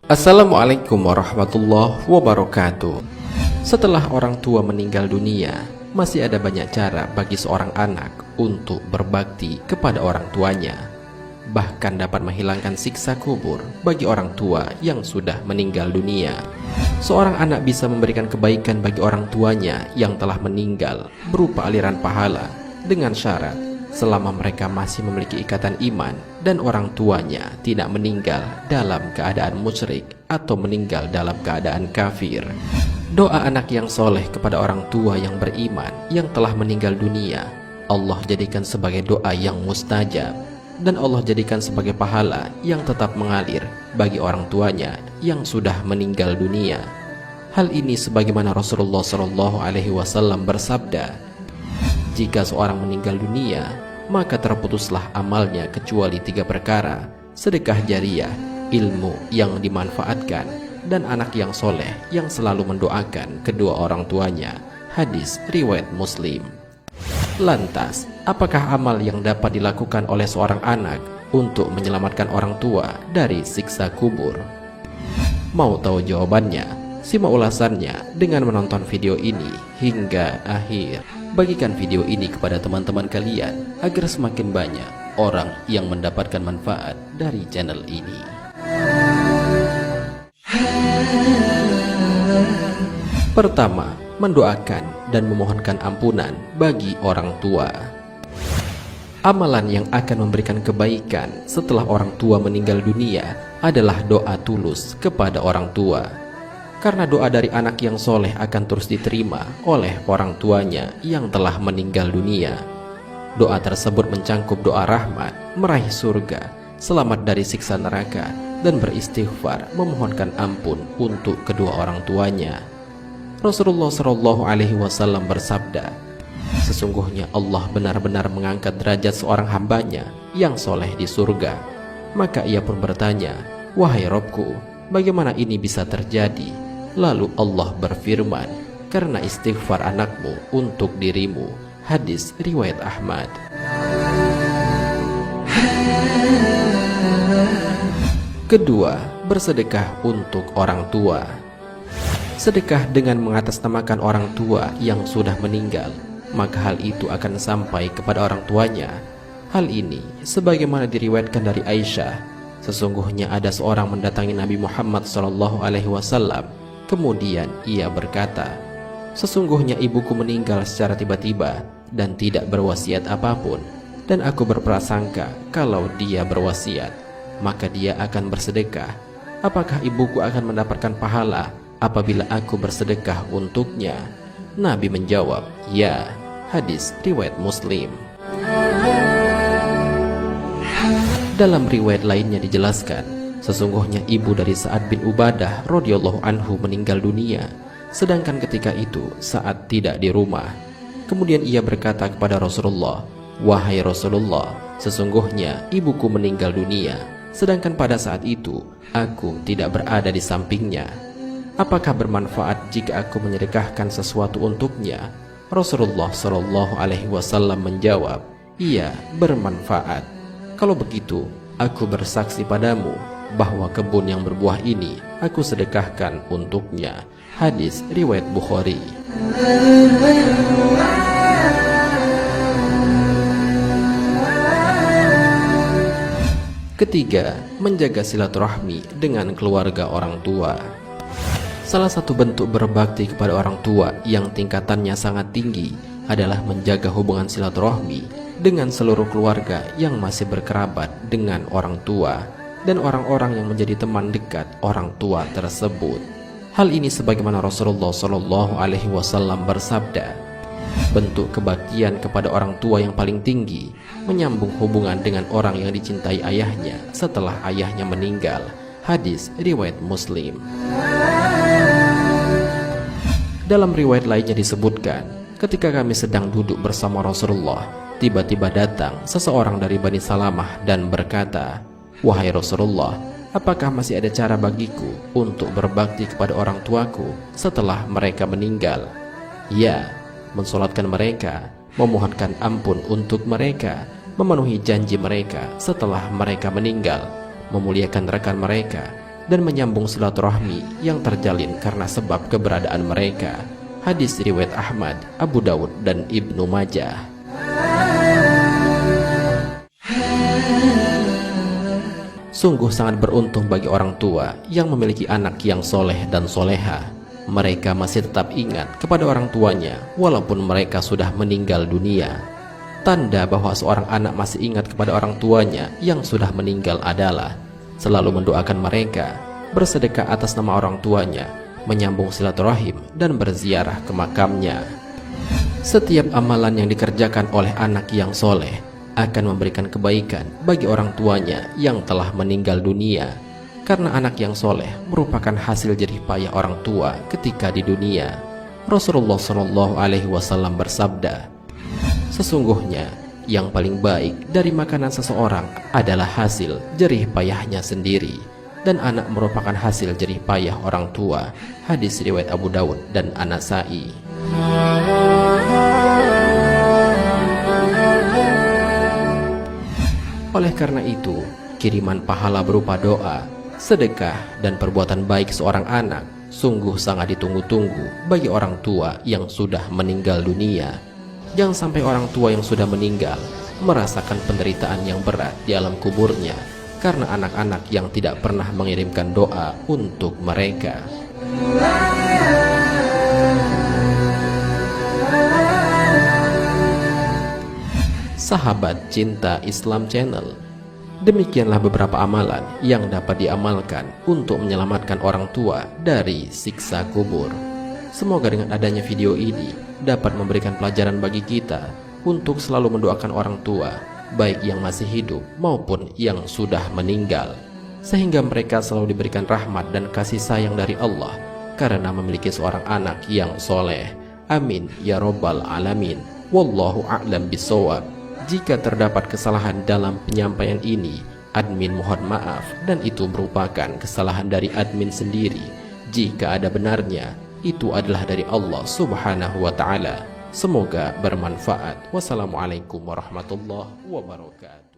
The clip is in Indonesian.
Assalamualaikum warahmatullahi wabarakatuh. Setelah orang tua meninggal dunia, masih ada banyak cara bagi seorang anak untuk berbakti kepada orang tuanya. Bahkan dapat menghilangkan siksa kubur bagi orang tua yang sudah meninggal dunia. Seorang anak bisa memberikan kebaikan bagi orang tuanya yang telah meninggal berupa aliran pahala dengan syarat selama mereka masih memiliki ikatan iman dan orang tuanya tidak meninggal dalam keadaan musyrik atau meninggal dalam keadaan kafir. Doa anak yang soleh kepada orang tua yang beriman yang telah meninggal dunia, Allah jadikan sebagai doa yang mustajab, dan Allah jadikan sebagai pahala yang tetap mengalir bagi orang tuanya yang sudah meninggal dunia. Hal ini sebagaimana Rasulullah SAW bersabda, jika seorang meninggal dunia, maka terputuslah amalnya kecuali 3 perkara: sedekah jariyah, ilmu yang dimanfaatkan, dan anak yang soleh yang selalu mendoakan kedua orang tuanya. Hadis riwayat Muslim. Lantas, apakah amal yang dapat dilakukan oleh seorang anak untuk menyelamatkan orang tua dari siksa kubur? Mau tahu jawabannya? Simak ulasannya dengan menonton video ini hingga akhir. Bagikan video ini kepada teman-teman kalian agar semakin banyak orang yang mendapatkan manfaat dari channel ini. Pertama, mendoakan dan memohonkan ampunan bagi orang tua. Amalan yang akan memberikan kebaikan setelah orang tua meninggal dunia adalah doa tulus kepada orang tua. Karena doa dari anak yang soleh akan terus diterima oleh orang tuanya yang telah meninggal dunia. Doa tersebut mencangkup doa rahmat, meraih surga, selamat dari siksa neraka, dan beristighfar memohonkan ampun untuk kedua orang tuanya. Rasulullah SAW bersabda, sesungguhnya Allah benar-benar mengangkat derajat seorang hambanya yang soleh di surga. Maka ia pun bertanya, wahai Robku, bagaimana ini bisa terjadi? Lalu Allah berfirman, karena istighfar anakmu untuk dirimu. Hadis riwayat Ahmad. Kedua, bersedekah untuk orang tua. Sedekah dengan mengatasnamakan orang tua yang sudah meninggal, maka hal itu akan sampai kepada orang tuanya. Hal ini sebagaimana diriwayatkan dari Aisyah, sesungguhnya ada seorang mendatangi Nabi Muhammad SAW. Kemudian ia berkata, sesungguhnya ibuku meninggal secara tiba-tiba dan tidak berwasiat apapun, dan aku berprasangka kalau dia berwasiat, maka dia akan bersedekah. Apakah ibuku akan mendapatkan pahala apabila aku bersedekah untuknya? Nabi menjawab, ya. Hadis riwayat Muslim. Dalam riwayat lainnya dijelaskan, sesungguhnya ibu dari Sa'ad bin Ubadah radhiyallahu anhu meninggal dunia, sedangkan ketika itu Sa'ad tidak di rumah. Kemudian ia berkata kepada Rasulullah, wahai Rasulullah, sesungguhnya ibuku meninggal dunia, sedangkan pada saat itu aku tidak berada di sampingnya. Apakah bermanfaat jika aku menyedekahkan sesuatu untuknya? Rasulullah SAW menjawab, iya, bermanfaat. Kalau begitu, aku bersaksi padamu bahwa kebun yang berbuah ini aku sedekahkan untuknya. Hadis riwayat Bukhari. Ketiga, menjaga silaturahmi dengan keluarga orang tua. Salah satu bentuk berbakti kepada orang tua yang tingkatannya sangat tinggi adalah menjaga hubungan silaturahmi dengan seluruh keluarga yang masih berkerabat dengan orang tua dan orang-orang yang menjadi teman dekat orang tua tersebut. Hal ini sebagaimana Rasulullah SAW bersabda, bentuk kebaktian kepada orang tua yang paling tinggi menyambung hubungan dengan orang yang dicintai ayahnya setelah ayahnya meninggal. Hadis riwayat Muslim. Dalam riwayat lainnya disebutkan, ketika kami sedang duduk bersama Rasulullah, tiba-tiba datang seseorang dari Bani Salamah dan berkata, wahai Rasulullah, apakah masih ada cara bagiku untuk berbakti kepada orang tuaku setelah mereka meninggal? Ya, mensolatkan mereka, memohonkan ampun untuk mereka, memenuhi janji mereka setelah mereka meninggal, memuliakan rekan mereka, dan menyambung silaturahmi yang terjalin karena sebab keberadaan mereka. Hadis riwayat Ahmad, Abu Dawud, dan Ibnu Majah. Sungguh sangat beruntung bagi orang tua yang memiliki anak yang soleh dan soleha. Mereka masih tetap ingat kepada orang tuanya walaupun mereka sudah meninggal dunia. Tanda bahwa seorang anak masih ingat kepada orang tuanya yang sudah meninggal adalah selalu mendoakan mereka, bersedekah atas nama orang tuanya, menyambung silaturahim, dan berziarah ke makamnya. Setiap amalan yang dikerjakan oleh anak yang soleh akan memberikan kebaikan bagi orang tuanya yang telah meninggal dunia, karena anak yang soleh merupakan hasil jerih payah orang tua ketika di dunia. Rasulullah Shallallahu Alaihi Wasallam bersabda, sesungguhnya yang paling baik dari makanan seseorang adalah hasil jerih payahnya sendiri, dan anak merupakan hasil jerih payah orang tua. Hadis riwayat Abu Dawud dan An-Nasa'i. Oleh karena itu, kiriman pahala berupa doa, sedekah, dan perbuatan baik seorang anak sungguh sangat ditunggu-tunggu bagi orang tua yang sudah meninggal dunia. Jangan sampai orang tua yang sudah meninggal merasakan penderitaan yang berat di alam kuburnya karena anak-anak yang tidak pernah mengirimkan doa untuk mereka. Sahabat Cinta Islam Channel, demikianlah beberapa amalan yang dapat diamalkan untuk menyelamatkan orang tua dari siksa kubur. Semoga dengan adanya video ini dapat memberikan pelajaran bagi kita untuk selalu mendoakan orang tua, baik yang masih hidup maupun yang sudah meninggal, sehingga mereka selalu diberikan rahmat dan kasih sayang dari Allah karena memiliki seorang anak yang soleh. Amin ya robbal alamin. Wallahu a'lam bishawab. Jika terdapat kesalahan dalam penyampaian ini, admin mohon maaf, dan itu merupakan kesalahan dari admin sendiri. Jika ada benarnya, itu adalah dari Allah Subhanahu wa Ta'ala. Semoga bermanfaat. Wassalamualaikum warahmatullahi wabarakatuh.